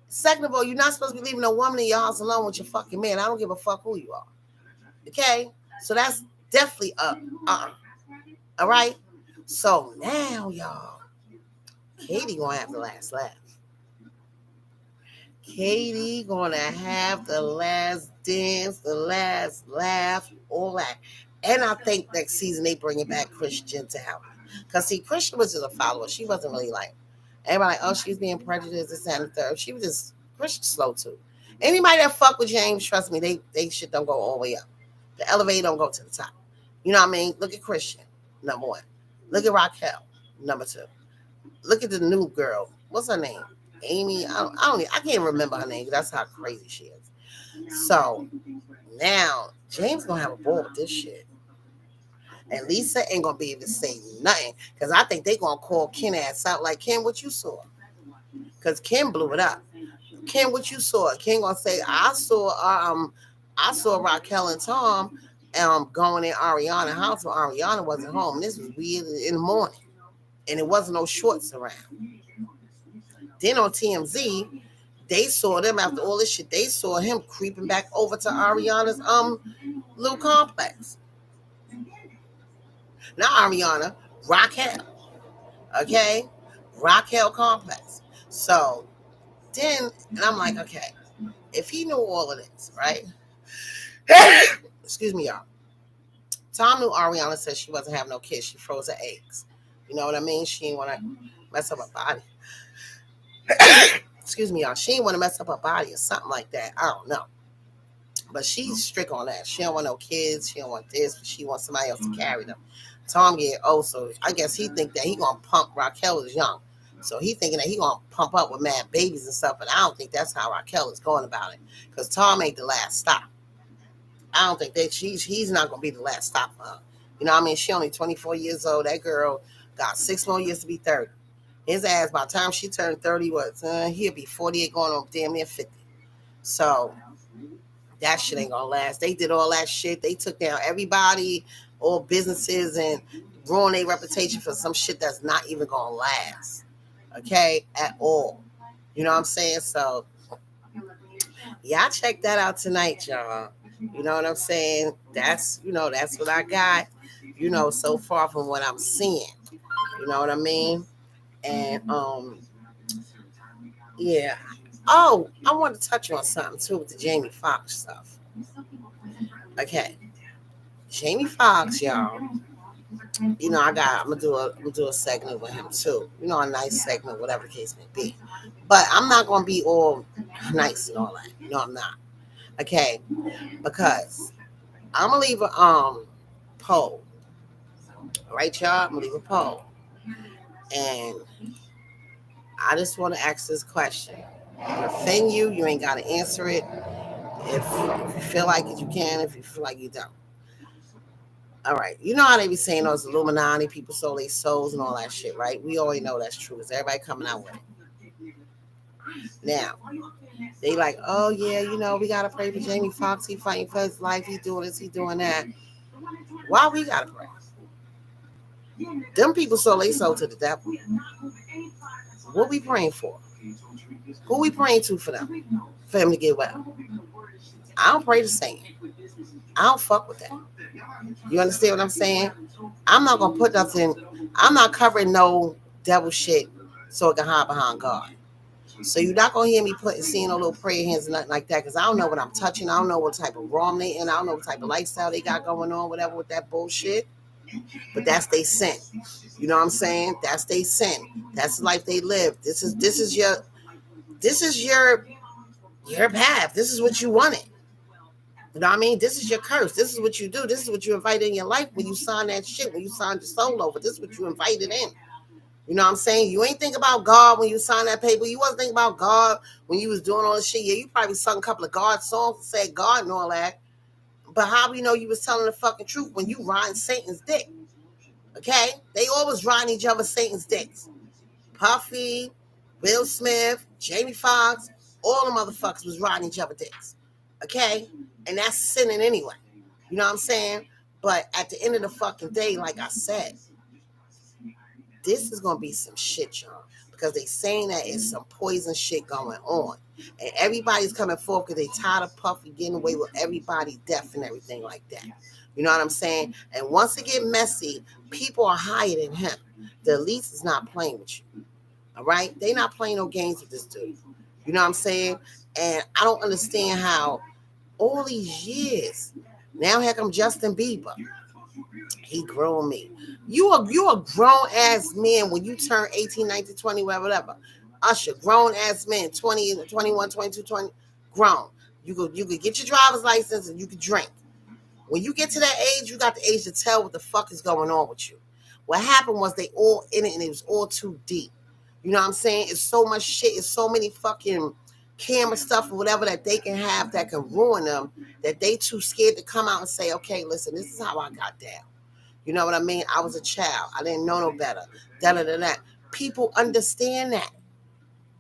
Second of all, you're not supposed to be leaving a woman in your house alone with your fucking man. I don't give a fuck who you are. Okay? So that's definitely up. All right? So now, y'all, Katie gonna have the last laugh. Katie gonna have the last dance, the last laugh, all that. And I think next season they bring it back Christian to help. Because see, Christian was just a follower. She wasn't really like, everybody like, oh, she's being prejudiced, this and the third. She was just, Christian slow too. Anybody that fuck with James, trust me, they shit don't go all the way up. The elevator don't go to the top. You know what I mean? Look at Christian, number one. Look at Raquel, number two. Look at the new girl. What's her name? Amy. I can't remember her name. That's how crazy she is. So now James gonna have a ball with this shit. And Lisa ain't gonna be able to say nothing. Cause I think they gonna call Ken ass out like, Ken, what you saw? Cause Ken blew it up. Ken, what you saw? Ken gonna say, I saw Raquel and Tom going in Ariana's house when Ariana wasn't home. This was weird in the morning. And it wasn't no shorts around. Then on TMZ, they saw them after all this shit. They saw him creeping back over to Ariana's little complex. Not Ariana, Raquel. Okay? Raquel complex. So then, and I'm like, okay, if he knew all of this, right? Excuse me, y'all. Tom knew Ariana said she wasn't having no kids. She froze her eggs. You know what I mean? She didn't want to mess up her body. Excuse me, y'all. She didn't want to mess up her body or something like that. I don't know. But she's strict on that. She don't want no kids. She don't want this. But she wants somebody else to carry them. Tom get old, so I guess he think that he gonna pump. Raquel is young, so he thinking that he gonna pump up with mad babies and stuff. But I don't think that's how Raquel is going about it, because Tom ain't the last stop. I don't think that he's not gonna be the last stop for her. You know what I mean? She only 24 years old. That girl got 6 more years to be 30. His ass, by the time she turned 30, he'll be 48 going on damn near 50. So that shit ain't gonna last. They did all that shit. They took down everybody, all businesses, and ruined their reputation for some shit that's not even gonna last. Okay? At all. You know what I'm saying? So y'all check that out tonight, y'all. You know what I'm saying? That's what I got, so far from what I'm seeing. You know what I mean? And yeah. Oh, I want to touch on something too with the Jamie Foxx stuff. Okay. Jamie Foxx, y'all. I'm gonna do a segment with him too. A nice segment, whatever the case may be. But I'm not gonna be all nice and all that. I'm not. Okay, because I'm gonna leave a poll. Right, y'all? I'm gonna leave a poll. And I just want to ask this question. If it offend you, you ain't gotta answer it. If you feel like it, you can. If you feel like you don't. All right. You know how they be saying those Illuminati people sold their souls and all that shit, right? We already know that's true. Is everybody coming out with it? Now, they like, oh yeah, we gotta pray for Jamie Foxx. He fighting for his life. He doing this, he doing that. Why we gotta pray? Them people sold their soul to the devil. What we praying for? Who we praying to for them? For him to get well? I don't pray to Satan. I don't fuck with that. You understand what I'm saying? I'm not gonna put nothing. I'm not covering no devil shit so it can hide behind God. So you're not gonna hear me seeing no little prayer hands or nothing like that, because I don't know what I'm touching. I don't know what type of wrong they in. I don't know what type of lifestyle they got going on, whatever with that bullshit. But that's they sin. You know what I'm saying? That's they sin. That's the life they live. This is your path. This is what you wanted. You know what I mean? This is your curse. This is what you do. This is what you invited in your life when you signed that shit, when you signed your soul over. This is what you invited in. You know what I'm saying? You ain't think about God when you signed that paper. You wasn't thinking about God when you was doing all this shit. Yeah, you probably sung a couple of God songs and said God and all that. But how we know you was telling the fucking truth when you riding Satan's dick? Okay? They always riding each other Satan's dicks. Puffy, Will Smith, Jamie Foxx, all the motherfuckers was riding each other dicks. Okay? And that's sinning anyway. You know what I'm saying? But at the end of the fucking day, like I said, this is gonna be some shit, y'all. Because they saying that it's some poison shit going on. And everybody's coming forward because they tired of Puffy getting away with everybody death and everything like that. You know what I'm saying? And once it get messy, people are higher than him. The elites is not playing with you. All right? They not playing no games with this dude. You know what I'm saying? And I don't understand how all these years, now here come Justin Bieber. He grown me. You a grown ass man when you turn 18, 19, 20, whatever. Usher, grown ass man, 20, 21, 22, 20, grown. You could get your driver's license and you could drink. When you get to that age, you got the age to tell what the fuck is going on with you. What happened was they all in it and it was all too deep. You know what I'm saying? It's so much shit. It's so many fucking camera stuff or whatever that they can have that can ruin them, that they too scared to come out and say, okay, listen, this is how I got down. You know what I mean? I was a child. I didn't know no better. Da da da da. People understand that.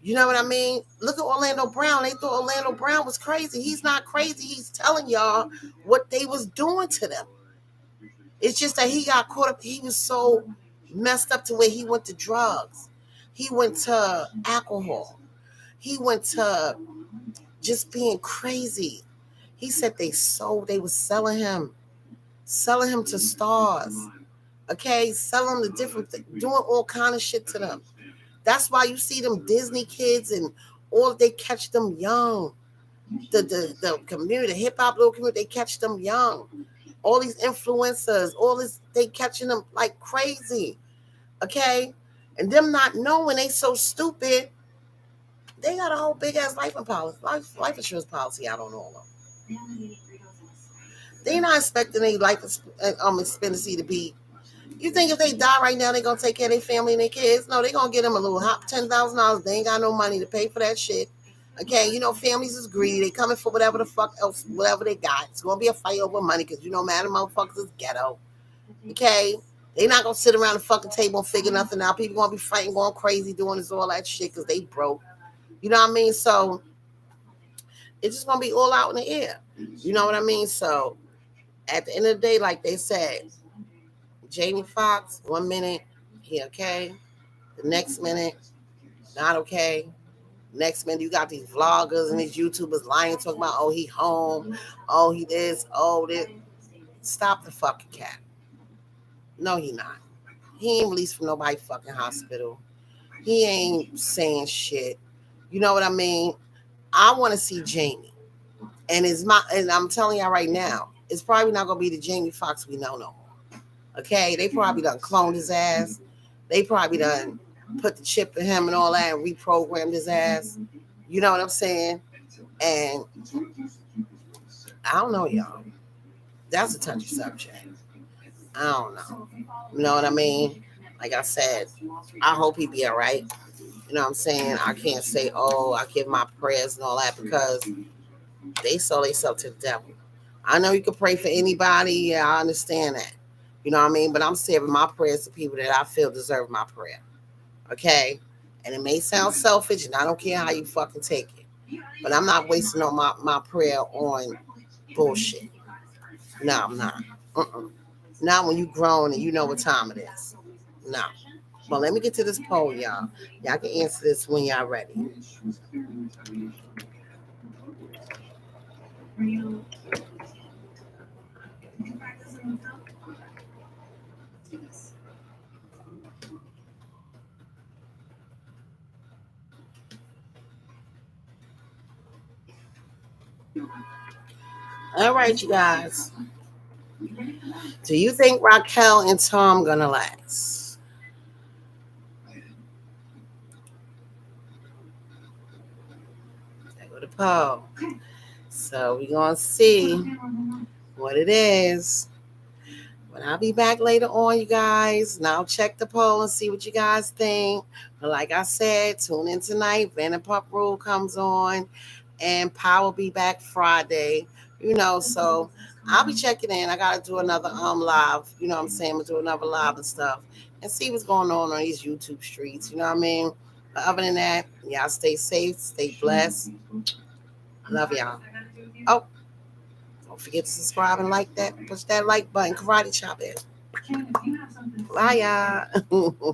You know what I mean? Look at Orlando Brown. They thought Orlando Brown was crazy. He's not crazy. He's telling y'all what they was doing to them. It's just that he got caught up. He was so messed up to where he went to drugs. He went to alcohol. He went to just being crazy. He said they was selling him to stars. Okay, selling the different doing all kind of shit to them. That's why you see them Disney kids and all they catch them young. The community, the hip hop little community, they catch them young. All these influencers, all this, they catching them like crazy. Okay, and them not knowing they so stupid. They got a whole big ass life insurance policy out on all of them. They not expecting a life expectancy to be. You think if they die right now, they gonna take care of their family and their kids? No, they gonna get them a little hot $10,000. They ain't got no money to pay for that shit. Okay, you know families is greedy. They coming for whatever the fuck else, whatever they got. It's gonna be a fight over money because you know, man, the motherfuckers is ghetto. Okay, they not gonna sit around the fucking table and figure nothing out. People gonna be fighting, going crazy, doing this all that shit because they broke. You know what I mean? So it's just gonna be all out in the air. You know what I mean? So at the end of the day, like they said, Jamie Foxx, 1 minute, he okay. The next minute, not okay. Next minute, you got these vloggers and these YouTubers lying, talking about, oh, he home, oh, he this, oh, this. Stop the fucking cat. No, he not. He ain't released from nobody fucking hospital. He ain't saying shit. You know what I mean? I want to see Jamie. And I'm telling y'all right now, it's probably not gonna be the Jamie Foxx we know no more. Okay, they probably done cloned his ass. They probably done put the chip in him and all that and reprogrammed his ass. You know what I'm saying? And I don't know, y'all. That's a touchy subject. I don't know. You know what I mean? Like I said, I hope he be all right. You know what I'm saying? I can't say, oh, I give my prayers and all that because they sold themselves to the devil. I know you can pray for anybody. Yeah, I understand that. You know what I mean? But I'm saving my prayers to people that I feel deserve my prayer. Okay? And it may sound selfish, and I don't care how you fucking take it. But I'm not wasting on my prayer on bullshit. No, I'm not. Uh-uh. Not when you grown and you know what time it is. No. Well, let me get to this poll, y'all. Y'all can answer this when y'all ready. All right, you guys. Do you think Raquel and Tom gonna last? There go the poll. So we gonna see what it is. But I'll be back later on, you guys, and I'll check the poll and see what you guys think. But like I said, tune in tonight. Vanderpump Rule comes on, and Power will be back Friday. So I'll be checking in. I gotta do another live. You know what I'm saying? I'm gonna do another live and stuff, and see what's going on these YouTube streets. You know what I mean? But other than that, y'all stay safe, stay blessed. Love y'all. Oh, don't forget to subscribe and like that. Push that like button. Karate chop it. Bye, y'all.